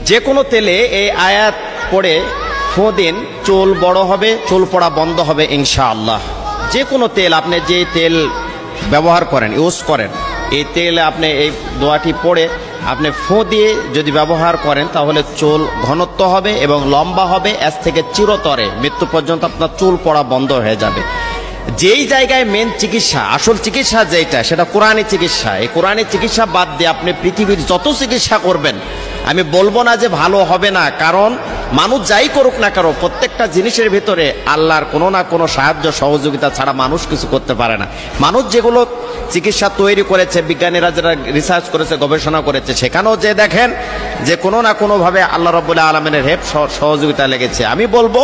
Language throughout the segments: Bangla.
যে কোনো তেলে এই আয়াত পড়ে ফোঁ দিন, চুল বড় হবে, চুল পড়া বন্ধ হবে ইনশাআল্লাহ। যে কোনো তেল আপনি যে তেল ব্যবহার করেন, ইউজ করেন, এই তেল আপনি এই দোয়াটি পড়ে আপনি ফোঁ দিয়ে যদি ব্যবহার করেন তাহলে চুল ঘনত্ব হবে এবং লম্বা হবে, এর থেকে চিরতরে মৃত্যু পর্যন্ত আপনার চুল পড়া বন্ধ হয়ে যাবে। যেই জায়গায় মেন চিকিৎসা, আসল চিকিৎসা যেটা, সেটা কোরআনী চিকিৎসা। এই কোরআনী চিকিৎসা বাদ দিয়ে আপনি পৃথিবীর যত চিকিৎসা করবেন, আমি বলবো না যে ভালো হবে না, কারণ মানুষ যাই করুক না কারো, প্রত্যেকটা জিনিসের ভিতরে আল্লাহর কোনো না কোনো সাহায্য সহযোগিতা ছাড়া মানুষ কিছু করতে পারে না। মানুষ যেগুলো চিকিৎসা তৈরি করেছে, বিজ্ঞানীরা যারা রিসার্চ করেছে, গবেষণা করেছে, সেখানেও যে দেখেন যে কোনো না কোনোভাবে আল্লাহ রাব্বুল আলামিনের হেল্প সহযোগিতা লেগেছে। আমি বলবো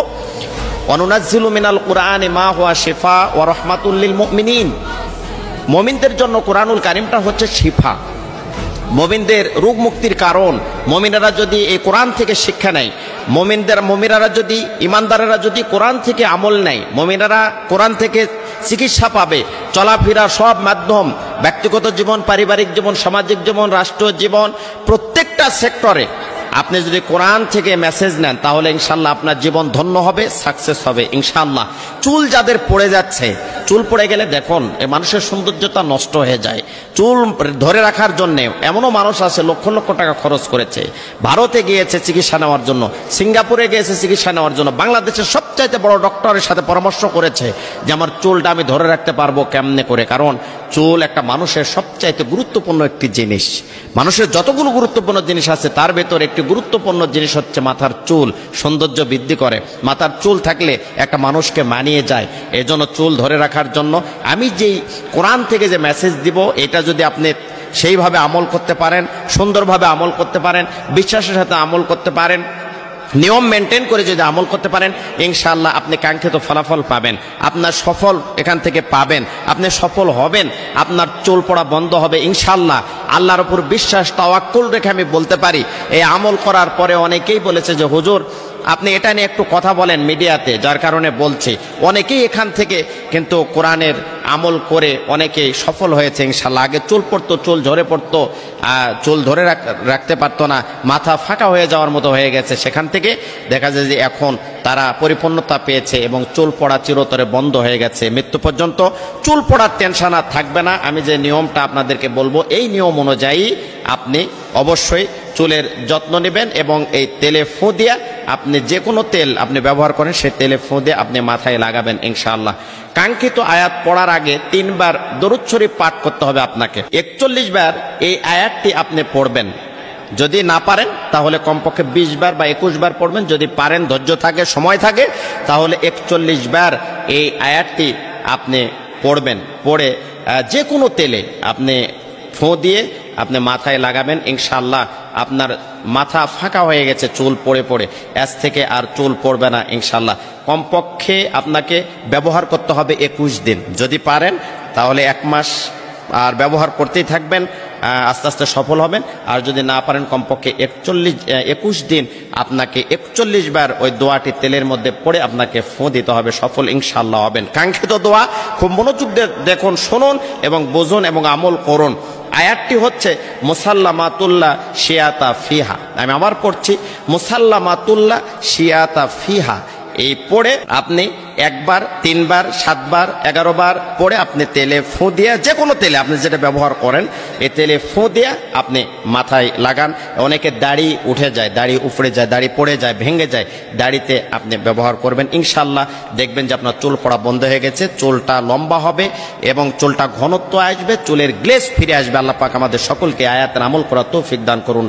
অনুনাজ্জিলু মিনাল কুরআনি মা হুয়া শিফা ওয়া রাহমাতুল লিল মুমিনিন। মুমিনদের জন্য কোরআনুল কারীমটা হচ্ছে শিফা, মুমিনদের রোগ মুক্তির কারণ। মুমিনেরা যদি এই কোরআন থেকে শিক্ষা নেয়, মুমিনেরা যদি, ইমানদারেরা যদি কোরআন থেকে আমল নেয়, মুমিনেরা কোরআন থেকে চিকিৎসা পাবে। চলাফেরা সব মাধ্যম, ব্যক্তিগত জীবন, পারিবারিক জীবন, সামাজিক জীবন, রাষ্ট্রীয় জীবন, প্রত্যেকটা সেক্টরে আপনি যদি কোরআন থেকে মেসেজ নেন তাহলে ইনশাল্লাহ আপনার জীবন ধন্য হবে, সাকসেস হবে ইনশাল্লাহ। চুল যাদের পড়ে যাচ্ছে, চুল পড়ে গেলে দেখুন এই মানুষের সৌন্দর্যতা নষ্ট হয়ে যায়। চুল ধরে রাখার জন্যে এমনও মানুষ আছে লক্ষ লক্ষ টাকা খরচ করেছে, ভারতে গিয়েছে চিকিৎসা নেওয়ার জন্য, সিঙ্গাপুরে গিয়েছে চিকিৎসা নেওয়ার জন্য, বাংলাদেশের সবচাইতে বড় ডক্টরের সাথে পরামর্শ করেছে যে আমার চুলটা আমি ধরে রাখতে পারবো কেমনে করে। কারণ চুল একটা মানুষের সবচাইতে গুরুত্বপূর্ণ একটি জিনিস। মানুষের যতগুলো গুরুত্বপূর্ণ জিনিস আছে তার ভেতর একটি গুরুত্বপূর্ণ জিনিস হচ্ছে মাথার চুল। সৌন্দর্য বৃদ্ধি করে, মাথার চুল থাকলে একটা মানুষকে মানিয়ে যায়। এজন্য চুল ধরে রাখার জন্য আমি যেই কোরআন থেকে যে মেসেজ দিব, এটা যদি আপনি সেইভাবে আমল করতে পারেন, সুন্দরভাবে আমল করতে পারেন, বিশ্বাসের সাথে আমল করতে পারেন, নিয়ম মেনটেন করে যদি আমল করতে পারেন, ইনশাআল্লাহ আপনি কাঙ্ক্ষিত ফলাফল পাবেন, আপনার সফল এখান থেকে পাবেন, আপনি সফল হবেন, আপনার চুল পড়া বন্ধ হবে ইনশাআল্লাহ। আল্লাহর উপর বিশ্বাস, তাওয়াক্কুল রেখে আমি বলতে পারি, এই আমল করার পরে অনেকেই বলেছে যে হুজুর আপনি এটা নিয়ে একটু কথা বলেন মিডিয়াতে, যার কারণে বলছি। অনেকেই এখান থেকে কিন্তু কোরআনের আমল করে অনেকেই সফল হয়েছে ইনশাআল্লাহ। আগে চুল পড়তো, চুল ঝরে পড়তো, চুল ধরে রাখতে পারতো না, মাথা ফাঁকা হয়ে যাওয়ার মতো হয়ে গেছে, সেখান থেকে দেখা যায় যে এখন তারা পরিপূর্ণতা পেয়েছে এবং চুল পড়া চিরতরে বন্ধ হয়ে গেছে। মৃত্যু পর্যন্ত চুল পড়ার টেনশন আর থাকবে না। আমি যে নিয়মটা আপনাদেরকে বলবো, এই নিয়ম অনুযায়ী আপনি অবশ্যই চুলের যত্ন নেবেন এবং এই তেলে ফোঁ দিয়া, আপনি যে কোনো তেল আপনি ব্যবহার করেন সেই তেলে ফোঁ দিয়ে আপনি মাথায় লাগাবেন ইনশাআল্লাহ। কাঙ্ক্ষিত আয়াত পড়ার আগে 3 বার দরুদ শরীফ পাঠ করতে হবে আপনাকে। 41 বার এই আয়াতটি আপনি পড়বেন। যদি না পারেন তাহলে কমপক্ষে 20 বার বা 21 বার পড়বেন। যদি পারেন, ধৈর্য থাকে, সময় থাকে, তাহলে 41 বার এই আয়াতটি আপনি পড়বেন। পড়ে যে কোনো তেলে আপনি ফোঁ দিয়ে আপনি মাথায় লাগাবেন ইনশাআল্লাহ। আপনার মাথা ফাঁকা হয়ে গেছে চুল পড়ে পড়ে, এর থেকে আর চুল পড়বে না ইনশাআল্লাহ। কমপক্ষে আপনাকে ব্যবহার করতে হবে 21 দিন। যদি পারেন তাহলে 1 মাস আর ব্যবহার করতেই থাকবেন, আস্তে আস্তে সফল হবেন। আর যদি না পারেন কমপক্ষে 21 দিন আপনাকে 41 বার ওই দোয়াটি তেলের মধ্যে পড়ে আপনাকে ফোঁ দিতে হবে, সফল ইনশাআল্লাহ হবেন। কাঙ্ক্ষিত দোয়া খুব মনোযোগ দিয়ে দেখুন, শুনুন এবং বুঝুন এবং আমল করুন। আয়াতটি হচ্ছে মুসাল্লামাতুল্লাহ শিয়াতা ফিহা। আমি আবার পড়ছি, মুসাল্লামাতুল্লাহ শিয়াতা ফিহা। এই পড়ে আপনি 1 বার, 3 বার, 7 বার, 11 বার পড়ে আপনি তেলে ফোঁ দিয়ে, যে কোনো তেলে আপনি যেটা ব্যবহার করেন, এই তেলে ফোঁ দিয়ে আপনি মাথায় লাগান। অনেকে দাড়ি উঠে যায়, দাড়ি উপড়ে যায়, দাড়ি পড়ে যায়, ভেঙে যায়, দাড়িতে আপনি ব্যবহার করবেন ইনশাআল্লাহ। দেখবেন যে আপনার চুল পড়া বন্ধ হয়ে গেছে, চুলটা লম্বা হবে এবং চুলটা ঘনত্ব আসবে, চুলের গ্লেজ ফিরে আসবে। আল্লাহ পাক আমাদের সকলকে আয়াতের আমল করার তৌফিক দান করুন।